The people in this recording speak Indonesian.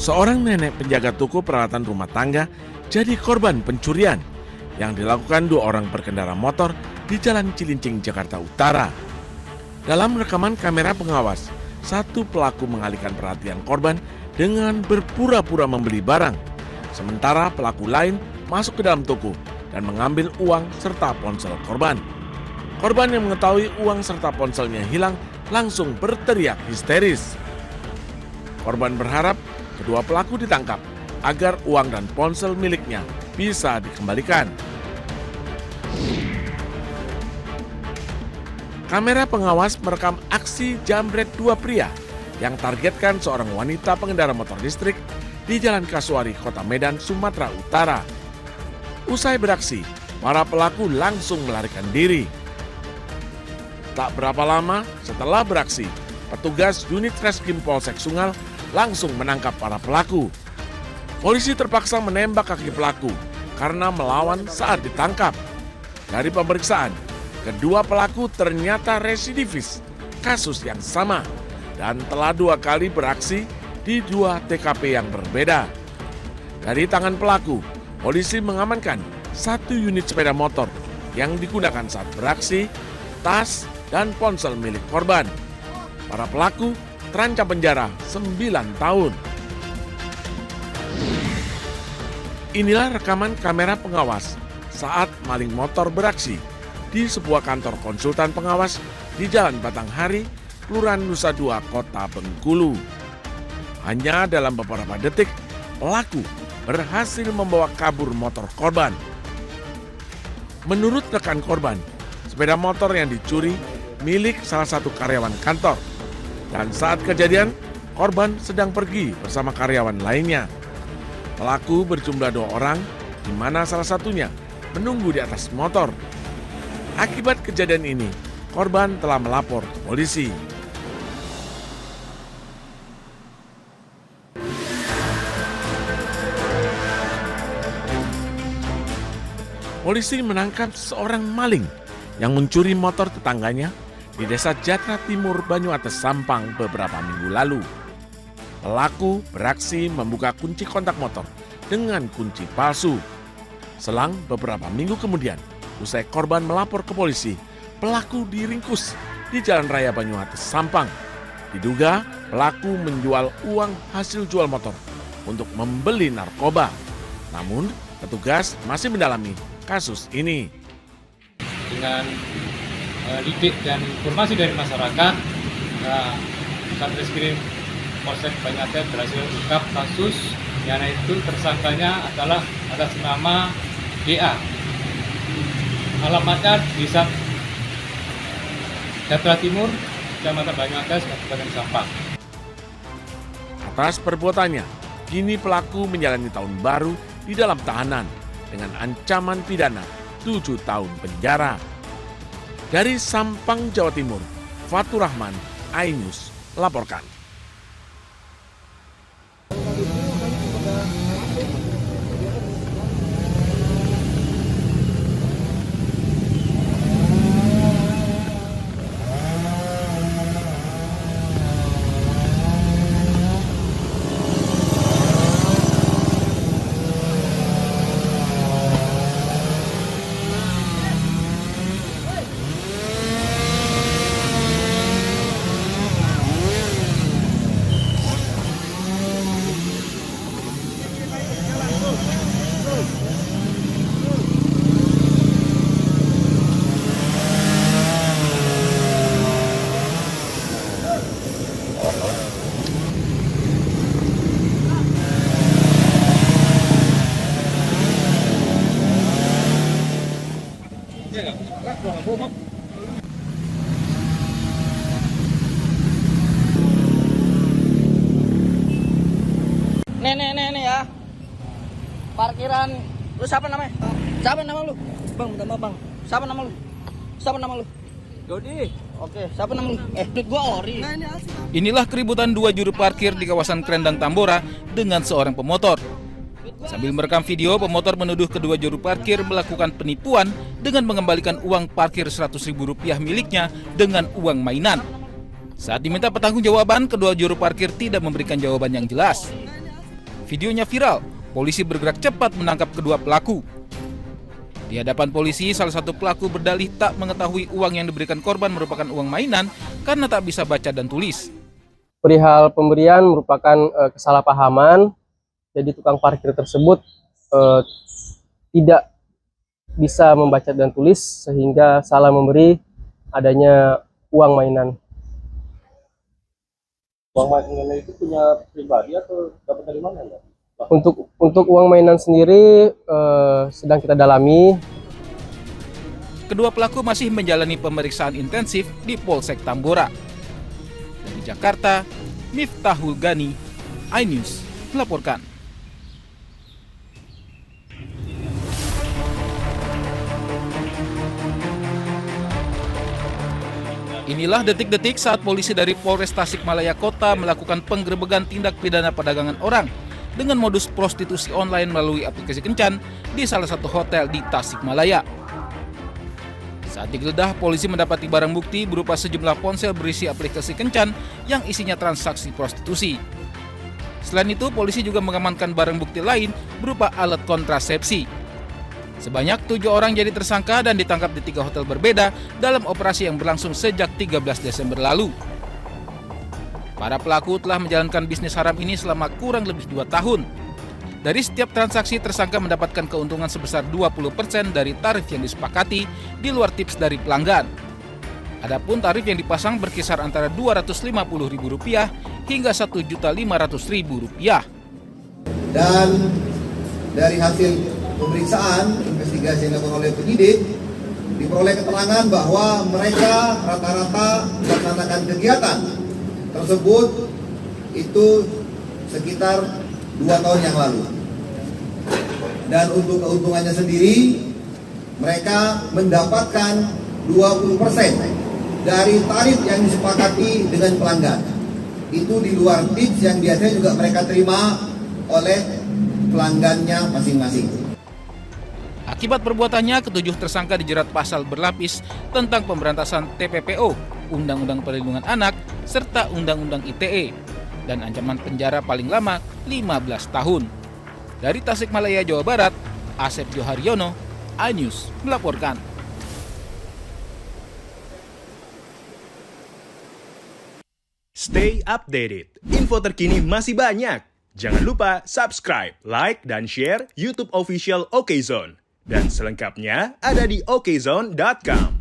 Seorang nenek penjaga toko peralatan rumah tangga jadi korban pencurian yang dilakukan dua orang berkendara motor di Jalan Cilincing, Jakarta Utara. Dalam rekaman kamera pengawas, satu pelaku mengalihkan perhatian korban dengan berpura-pura membeli barang. Sementara pelaku lain masuk ke dalam toko dan mengambil uang serta ponsel korban. Korban yang mengetahui uang serta ponselnya hilang langsung berteriak histeris. Korban berharap kedua pelaku ditangkap agar uang dan ponsel miliknya bisa dikembalikan. Kamera pengawas merekam aksi jambret dua pria yang targetkan seorang wanita pengendara motor listrik di Jalan Kasuari, Kota Medan, Sumatera Utara. Usai beraksi, para pelaku langsung melarikan diri. Tak berapa lama setelah beraksi, petugas unit Reskrim Polsek Sungal langsung menangkap para pelaku. Polisi terpaksa menembak kaki pelaku karena melawan saat ditangkap. Dari pemeriksaan, kedua pelaku ternyata residivis kasus yang sama dan telah 2 kali beraksi di 2 TKP yang berbeda. Dari tangan pelaku, polisi mengamankan 1 unit sepeda motor yang digunakan saat beraksi, tas, dan ponsel milik korban. Para pelaku terancam penjara 9 tahun. Inilah rekaman kamera pengawas saat maling motor beraksi di sebuah kantor konsultan pengawas di Jalan Batanghari, Kelurahan Nusa Dua, Kota Bengkulu. Hanya dalam beberapa detik, pelaku berhasil membawa kabur motor korban. Menurut rekan korban, sepeda motor yang dicuri milik salah satu karyawan kantor. Dan saat kejadian, korban sedang pergi bersama karyawan lainnya. Pelaku berjumlah 2 orang, di mana salah satunya menunggu di atas motor. Akibat kejadian ini, korban telah melapor ke polisi. Polisi menangkap seorang maling yang mencuri motor tetangganya di Desa Jatra Timur, Banyuates, Sampang beberapa minggu lalu. Pelaku beraksi membuka kunci kontak motor dengan kunci palsu. Selang beberapa minggu kemudian, usai korban melapor ke polisi, pelaku diringkus di Jalan Raya Banyuates, Sampang. Diduga pelaku menjual uang hasil jual motor untuk membeli narkoba. Namun, petugas masih mendalami kasus ini. Dengan lidik dan informasi dari masyarakat, Satreskrim Polsek Banyuates berhasil mengungkap kasus yang itu tersangkanya adalah atas nama DA. Alamatnya di Jatra Timur, Kecamatan Banyuates, Kabupaten Sampang. Atas perbuatannya, kini pelaku menjalani tahun baru di dalam tahanan dengan ancaman pidana 7 tahun penjara. Dari Sampang, Jawa Timur, Fatur Rahman, iNews, laporkan. Nih ya. Parkiran lu siapa namanya? Siapa nama lu? Bang, minta maaf, Bang. Siapa nama lu? Siapa nama lu? Dodi. Oke, siapa nama lu? Duit gua ori. Inilah keributan 2 juru parkir di kawasan Krendang Tambora dengan seorang pemotor. Sambil merekam video, pemotor menuduh kedua juru parkir melakukan penipuan dengan mengembalikan uang parkir Rp100.000 miliknya dengan uang mainan. Saat diminta pertanggungjawaban, kedua juru parkir tidak memberikan jawaban yang jelas. Videonya viral, polisi bergerak cepat menangkap kedua pelaku. Di hadapan polisi, salah satu pelaku berdalih tak mengetahui uang yang diberikan korban merupakan uang mainan karena tak bisa baca dan tulis. Perihal pemberian merupakan kesalahpahaman, jadi tukang parkir tersebut tidak bisa membaca dan tulis sehingga salah memberi adanya uang mainan. Uang mainan itu punya pribadi atau dapat dari mana, Mbak? Untuk uang mainan sendiri sedang kita dalami. Kedua pelaku masih menjalani pemeriksaan intensif di Polsek Tambora. Dari Jakarta, Miftahul Gani, iNews melaporkan. Inilah detik-detik saat polisi dari Polres Tasikmalaya Kota melakukan penggerebekan tindak pidana perdagangan orang dengan modus prostitusi online melalui aplikasi kencan di salah satu hotel di Tasikmalaya. Saat digeledah, polisi mendapati barang bukti berupa sejumlah ponsel berisi aplikasi kencan yang isinya transaksi prostitusi. Selain itu, polisi juga mengamankan barang bukti lain berupa alat kontrasepsi. Sebanyak 7 orang jadi tersangka dan ditangkap di 3 hotel berbeda dalam operasi yang berlangsung sejak 13 Desember lalu. Para pelaku telah menjalankan bisnis haram ini selama kurang lebih 2 tahun. Dari setiap transaksi, tersangka mendapatkan keuntungan sebesar 20% dari tarif yang disepakati di luar tips dari pelanggan. Adapun tarif yang dipasang berkisar antara Rp250.000 hingga Rp1.500.000. Dan dari hasil pemeriksaan investigasi yang dilakukan oleh penyidik, diperoleh keterangan bahwa mereka rata-rata melaksanakan kegiatan tersebut itu sekitar 2 tahun yang lalu. Dan untuk keuntungannya sendiri, mereka mendapatkan 20% dari tarif yang disepakati dengan pelanggan. Itu di luar tips yang biasanya juga mereka terima oleh pelanggannya masing-masing. Akibat perbuatannya, ketujuh tersangka dijerat pasal berlapis tentang pemberantasan TPPO, Undang-Undang Perlindungan Anak, serta Undang-Undang ITE, dan ancaman penjara paling lama 15 tahun. Dari Tasikmalaya, Jawa Barat, Asep Joharyono, iNews melaporkan. Stay updated. Info terkini masih banyak. Jangan lupa subscribe, like, dan share YouTube official OKZone. Dan selengkapnya ada di okezone.com.